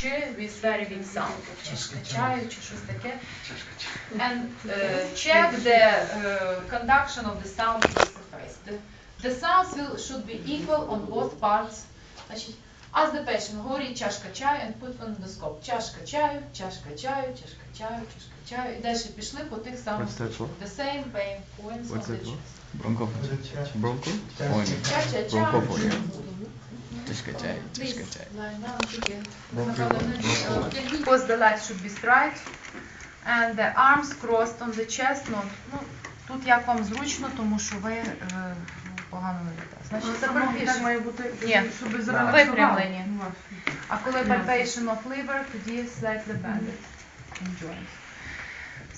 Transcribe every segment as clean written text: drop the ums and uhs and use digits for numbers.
Ч with very weak sound. Чашка-чаю, чи щось таке. And check the conduction of the sound across the face. The sounds should be equal on both parts. Значить, as the patient говорить чашка чаю and put on the scope. Чашка чаю, чашка чаю, чашка чаю, чашка чаю. І далі пішли по тих самих. The same pain points on the chest. Bronchophonia. Because the legs should be straight and the arms crossed on the chest. Ну, тут як вам зручно, тому що ви погано не літаєте. Значить, це так має бути, щоб випрямлені. А коли palpation of liver, тоді slightly bended in joints.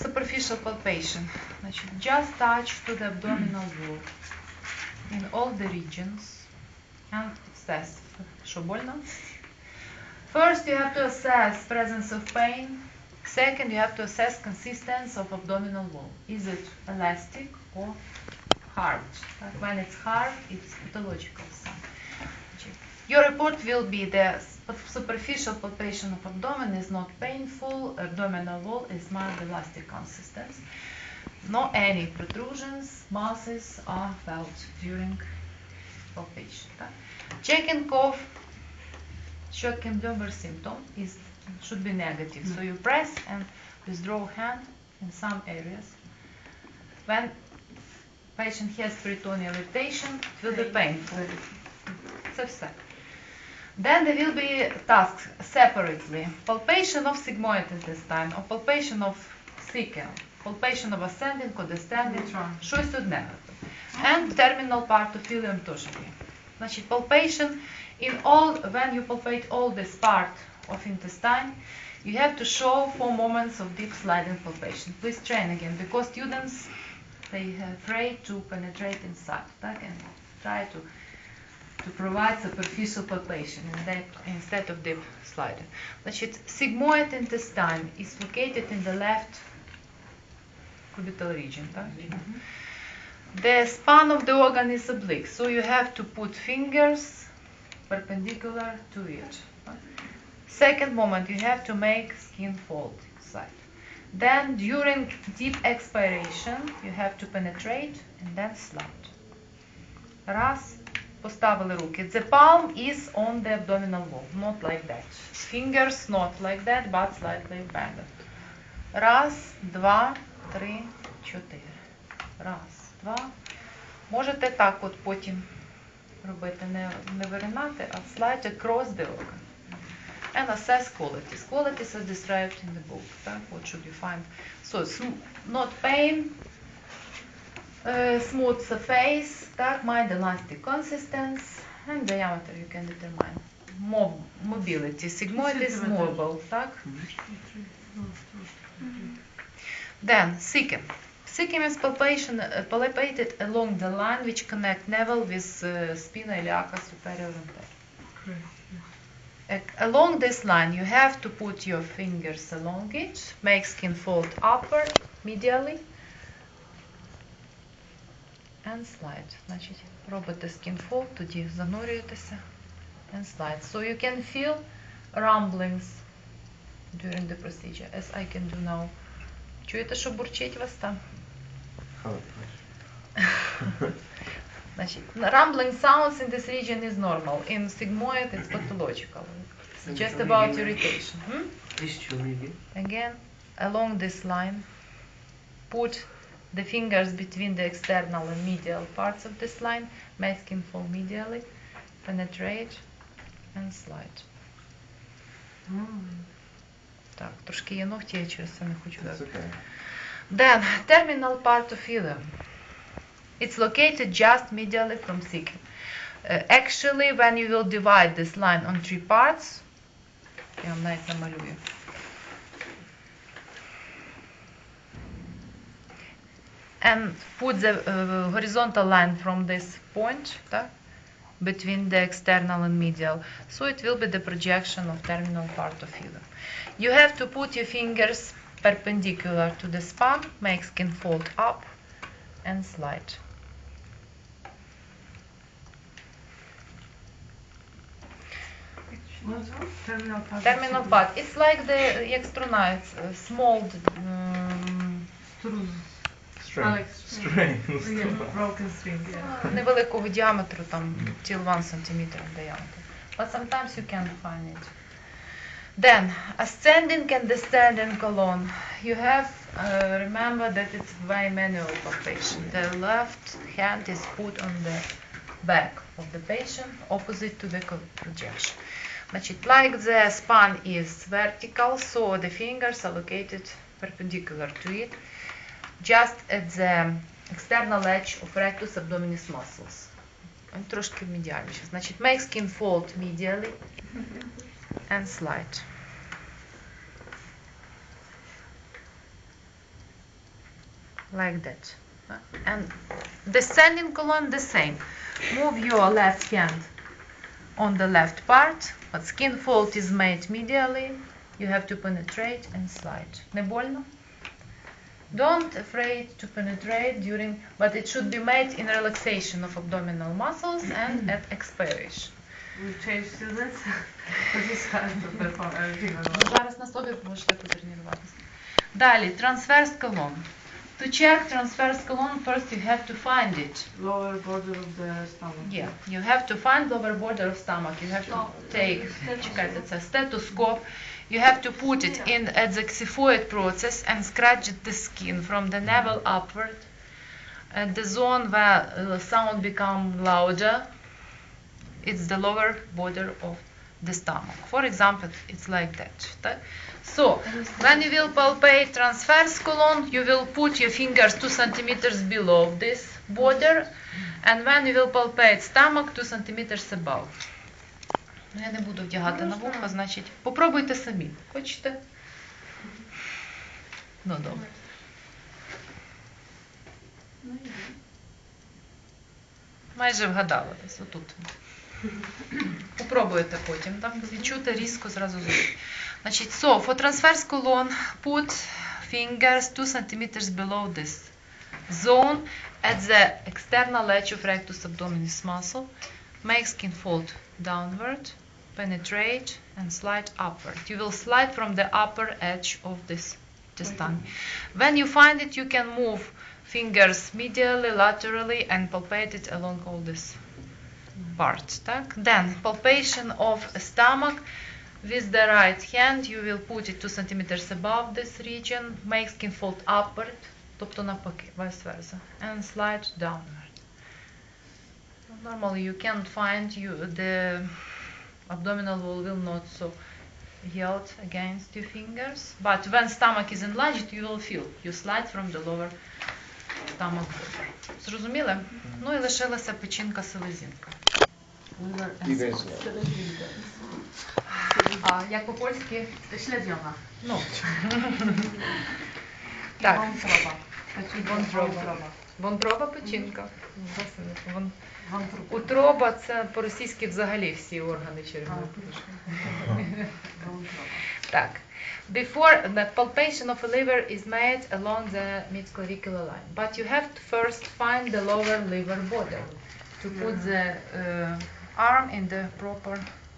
Superficial palpation. Значить, just touch to the abdominal wall in all the regions and assess. Що больно? First, you have to assess presence of pain. Second, you have to assess consistency of abdominal wall. Is it elastic or hard? When it's hard, it's pathological sign. Your report will be the superficial palpation of abdomen is not painful, abdominal wall is mild elastic consistency. No any protrusions, masses are felt during palpation. Checking cough, shocking lumbar symptom should be negative. So you press and withdraw hand in some areas. When patient has peritoneal irritation, it will be painful. Це все. Then there will be tasks separately. Palpation of sigmoid intestine, or palpation of cecum, palpation of ascending or descending, щось одне. And terminal part of ileum теж є. Значить, palpation in all, when you palpate all this part of intestine, you have to show 4 moments of deep sliding palpation. Please train again, because students, they are afraid to penetrate inside, and try to provide superficial palpation instead of deep sliding. Значит, sigmoid intestine is located in the left cubital region. The span of the organ is oblique, so you have to put fingers perpendicular to it. Second moment, you have to make skin fold side. Then during deep expiration, you have to penetrate and then slide. Раз. Поставили руки. The palm is on the abdominal wall, not like that. Fingers not like that, but slightly bent. Раз, два, три, чотири. Раз, два. Можете так от потім робити, не виринати, а slide across the organ. And assess qualities. Qualities are described in the book. What should you find? So, not pain, smooth surface, mild elastic consistence, and diameter you can determine. Mobility. Sigmoid is movable. Then, cecum. Cecum is palpated along the line which connect navel with spina iliaca superior anterior. Along this line, you have to put your fingers along it, make skin fold upward, medially, and slide. Значить, робите skin fold, тоді занурюєтеся and slide. So you can feel rumblings during the procedure, as I can do now. Чуєте, що бурчить вас там? Значить, rumbling sounds in this region is normal. In sigmoid, it's pathological. It's just about irritation. Again, along this line, put the fingers between the external and medial parts of this line, make skin fall medially, penetrate and slide. Так, трошки є ногті, я через це не хочу дати. Then, terminal part of ileum. It's located just medially from cecum. Actually, when you will divide this line on 3 parts, я вам навіть намалюю. And put the horizontal line from this point between the external and medial. So it will be the projection of terminal part of ileum. You have to put your fingers perpendicular to the span, make skin fold up and slide. Terminal part. Terminal part. It's like як струна, it's small, String. String. Broken string, yeah. невеликого діаметру, там, till 1 cm diameter. But sometimes you can find it. Then, ascending and descending colon. You have, remember that it's by manual palpation. The left hand is put on the back of the patient, opposite to the projection. Значит, like the span is vertical, so the fingers are located perpendicular to it, just at the external edge of rectus abdominis muscles. Трошки медіальніше. Значить, make skin fold medially and slide. Like that. And descending colon the same. Move your left hand on the left part, but skin fold is made medially. You have to penetrate and slide. Не больно? Don't afraid to penetrate during, but it should be made in relaxation of abdominal muscles and at expiration. We changed to this. Because it's hard to perform everything on Ви зараз на собі можете потренуватися. Далі, transverse colon. To check transverse colon, first you have to find it. lower border of the stomach. Yeah, you have to find lower border of stomach. You have to take, чекайте, це stethoscope. You have to put it in at the xiphoid process and scratch the skin from the navel upward. At the zone where the sound become louder, it's the lower border of the stomach. For example, it's like that. So, when you will palpate transverse colon, you will put your fingers 2 centimeters below this border, and when you will palpate stomach, 2 centimeters above. Я не буду вдягати на вуха, значить, попробуйте самі. Хочете? Ну, добре. Майже вгадала десь, отут. Попробуйте потім, так, відчути різко зразу зробити. Значить, so, for transverse colon, put fingers 2 centimeters below this zone at the external edge of rectus abdominis muscle. Make skin fold downward, penetrate, and slide upward. You will slide from the upper edge of this testan. When you find it, you can move fingers medially, laterally, and palpate it along all this part. Так? Then, palpation of stomach. With the right hand, you will put it 2 centimeters above this region. Make skin fold upward, тобто навпаки, vice versa, and slide downward. Normally, you can't find the abdominal wall will not so yield against your fingers, but when stomach is enlarged, you will feel. You slide from the lower stomach border. Зрозуміли? Ну і лишилася печінка селезінка. А як по-польськи? Śledziona. Ну. Так. Wątroba. Wątroba. Wątroba печінка. Wątroba. Утроба – це по-російськи взагалі всі органи черевної порожнини. Так. Before the palpation of a liver is made along the midclavicular line, but you have to first find the lower liver border to put the arm in the proper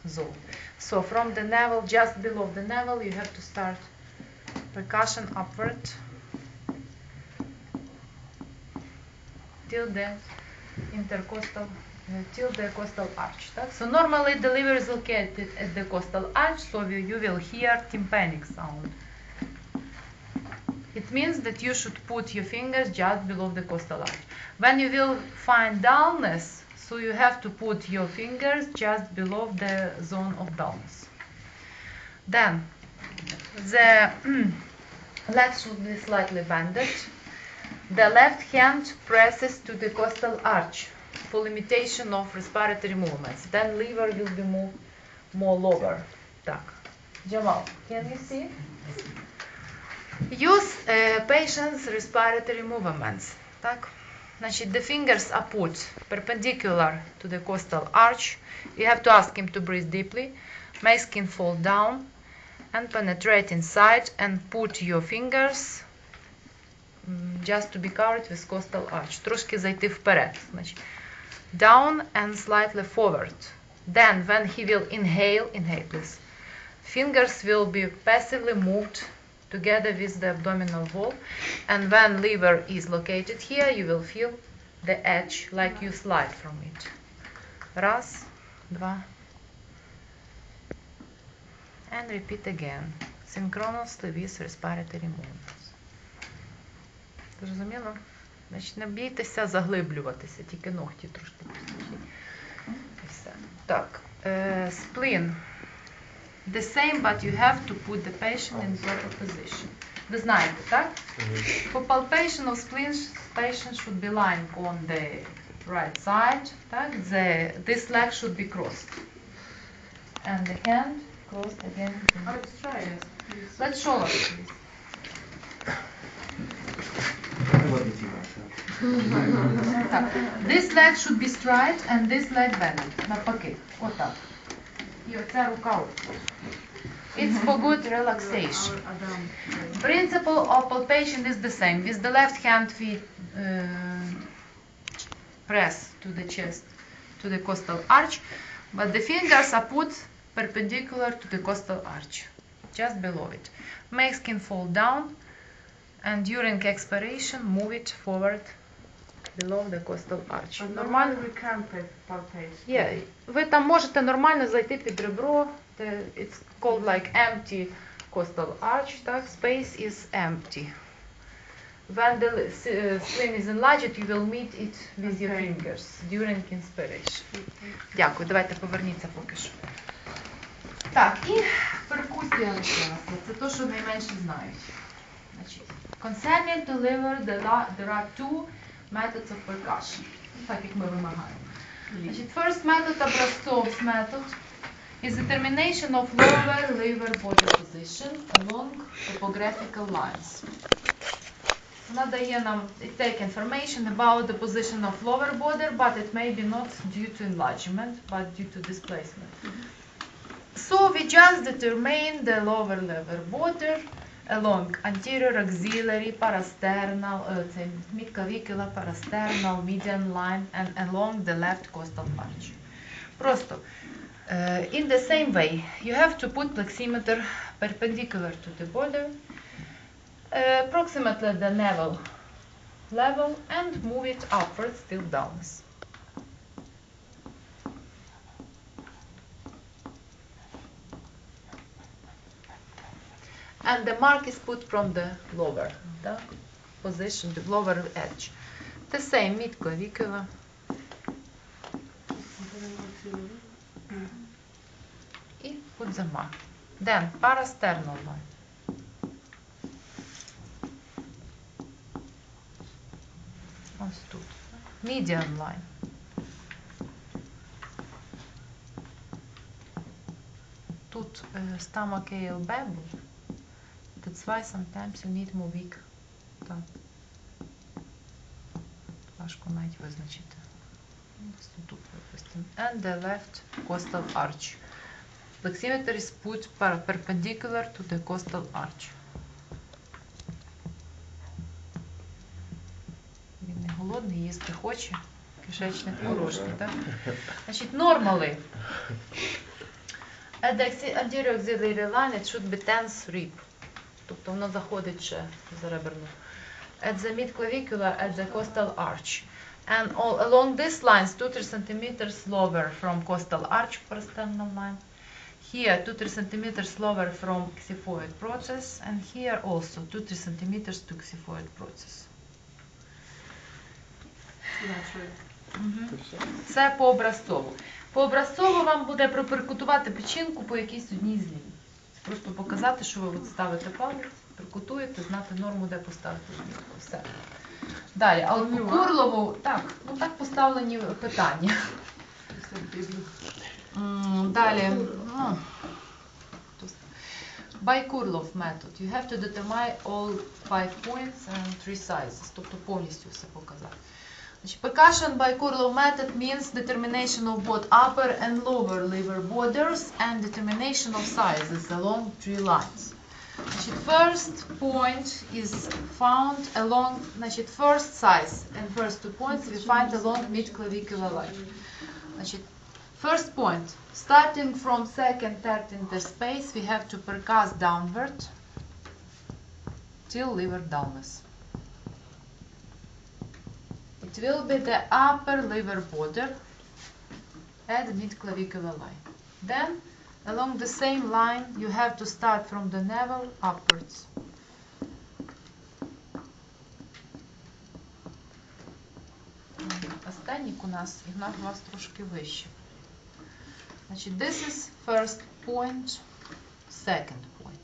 zone. So from the navel, just below the navel, you have to start percussion upward till the intercostal, till the costal arch. Tak? So normally the liver is located at the costal arch, so you will hear tympanic sound. It means that you should put your fingers just below the costal arch. When you will find dullness, so you have to put your fingers just below the zone of dullness. Then the legs should be slightly bended. The left hand presses to the costal arch for limitation of respiratory movements. Then liver will be moved more lower. Так. Jamal, can you see? Use patient's respiratory movements. Так. Значит, the fingers are put perpendicular to the costal arch. You have to ask him to breathe deeply. Make skin fall down and penetrate inside and put your fingers just to be covered with costal arch. Трошки зайти вперед. Значить, down and slightly forward. Then when he will inhale please, fingers will be passively moved together with the abdominal wall, and when liver is located here, you will feel the edge like you slide from it. Раз, два. And repeat again, synchronously with respiratory movements. Зрозуміло? Значить, не бійтеся заглиблюватися, тільки ногті трошки пустіть. І все. Так, spleen. The same, but you have to put the patient in proper position. Ви знаєте, так? For palpation of spleen, patient should be lying on the right side. Так? This leg should be crossed. And the hand crossed again. Alex, try it. please. Let's show us, please. Так. This leg should be straight and this leg bent. Навпаки. Отак. І оця рука от. It's for good relaxation. Adam. Principle of palpation is the same. With the left hand we press to the chest, to the costal arch, but the fingers are put perpendicular to the costal arch, just below it. Make skin fall down, and during expiration move it forward below the costal arch. But Нормально? normally we can palpate. Yeah, ви там можете нормально зайти під ребро. It's called like empty costal arch. Так? Space is empty. When the spleen is enlarged, you will meet it with your Okay. fingers during inspiration. Дякую. Давайте поверніться поки що. Так, і перкусія лишилася. Це те, що найменше знають. Значить, concerning the liver, there are two methods of percussion. Так, як ми вимагаємо. Значить, first method, Образцов's method, is determination of lower liver body position along topographical lines. Вона дає нам, it take information about the position of lower border, but it may be not due to enlargement, but due to displacement. So we just determine the lower liver border along anterior axillary, parasternal, midclavicular, parasternal, median line, and along the left costal arch. Просто, in the same way, you have to put pleximeter perpendicular to the border, approximately the navel level, and move it upwards till downwards. And the mark is put from the lower position, the lower edge. The same mid-clavicular. І put the mark. Then parasternal line. Ось тут. Median line. Тут stomach AL babble. That's why sometimes you need more weak. Так. Важко навіть визначити. Тут випустимо. And the left costal arch. Pleximeter is put perpendicular to the costal arch. Він не голодний, їсти хоче. Кишечник порожній, так? Значить, normally. At the anterior axillary line it should be tense rib. Тобто воно заходить ще за реберну. At the mid-clavicular, at the costal arch. And all along these lines, 2-3 centimeters lower from costal arch, parasternal line. Here, 2-3 centimeters lower from xiphoid process. And here also, 2-3 centimeters to xiphoid process. That's right. Це по образцову. По образцову вам буде проперкутувати печінку по якійсь одній з ліній. Просто показати, що ви от ставите палець, перкутуєте, знати норму, де поставити змінку. Все. Далі, а от по Курлову, так, ну так поставлені питання. Далі, by Kurlov method, you have to determine all 5 points and 3 sizes, тобто повністю все показати. Percussion by Kurlov method means determination of both upper and lower liver borders and determination of sizes along 3 lines. First point is found along, first size and first 2 points we find along mid-clavicular line. First point, starting from second, third interspace, we have to percuss downward till liver dullness. It will be the upper liver border at mid-clavicular line. Then, along the same line, you have to start from the navel upwards. Останнік у нас, Ігнат, у вас трошки вище. Значить, this is first point, second point.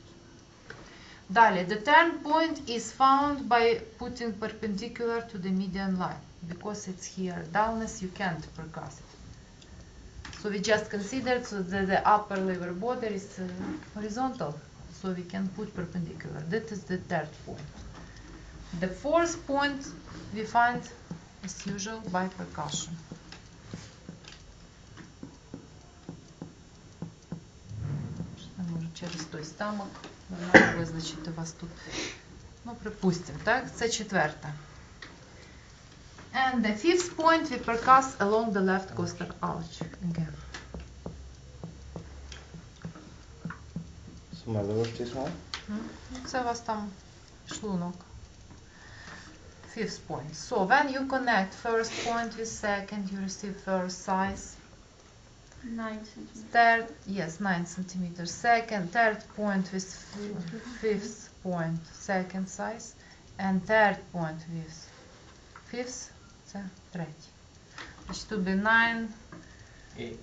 Далі, the turn point is found by putting perpendicular to the median line. Because it's here, dullness, you can't percuss it. So we just considered that the upper liver border is horizontal, so we can put perpendicular. That is the third point. The fourth point we find, as usual, by percussion. Може через той стамок нормально визначити вас тут. Ну, припустимо, так? Це четверта. And the fifth point we percuss along the left costal arch again. So my liver stays small? Це у вас там шлунок. Fifth point. So when you connect first point with second, you receive first size. 9 centimeters. Third, yes, 9 centimeters. Second, third point with fifth point, second size. And third point with fifth, це третій. Значить, тут буде 9,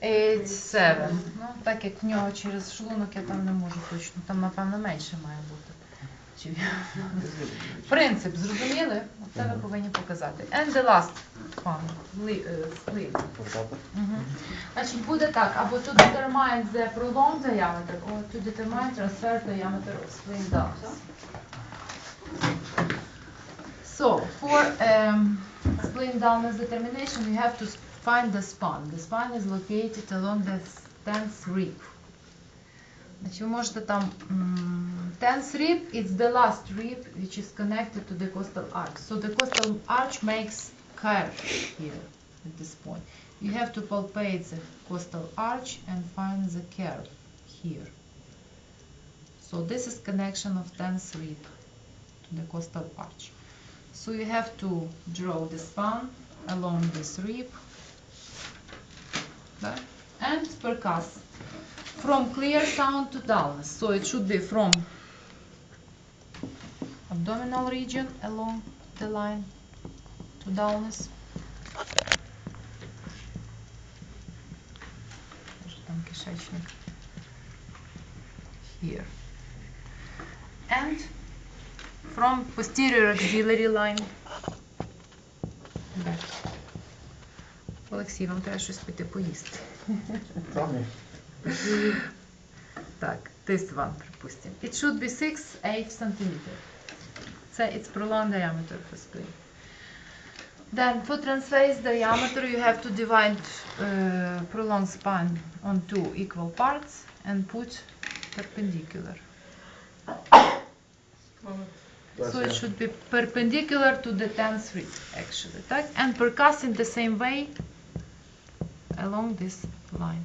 8, 7. Ну, так як в нього через шлунок я там не можу точно. Там, напевно, менше має бути. Принцип, зрозуміли? Це ви повинні показати. And the last one, sleeve. Значить, буде так, або to determine the prolonged diameter, or to determine transverse diameter of spleen ducts. So, for spleen dullness determination, we have to find the span. The span is located along the tenth rib. Значить, ви можете там tenth rib is the last rib which is connected to the costal arch. So the costal arch makes curve here at this point. You have to palpate the costal arch and find the curve here. So this is connection of tenth rib to the costal arch. So you have to draw the span along this rib, okay? And percuss from clear sound to dullness. So it should be from abdominal region along the line to dullness. Там кишечник. Here. And from posterior axillary line back. Олексій, вам треба щось піти поїсти. Так, this one, припустимо. It should be 6-8 cm. Це it's prolonged diameter for spleen. Then for transverse diameter you have to divide prolonged span on two equal parts and put perpendicular. So it should be perpendicular to the tenth rib, actually, так? And percuss in the same way along this line.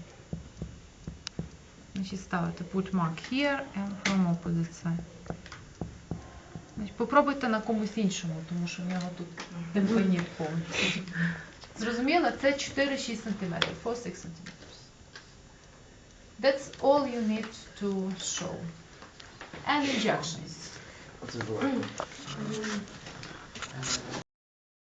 Значить, ставите put mark here and from opposite side. Значить, попробуйте на комусь іншому, тому що в нього тут темпонір повний. Зрозуміло? Це 4-6 см, 4-6 cm. That's all you need to show. And injections. What's it like?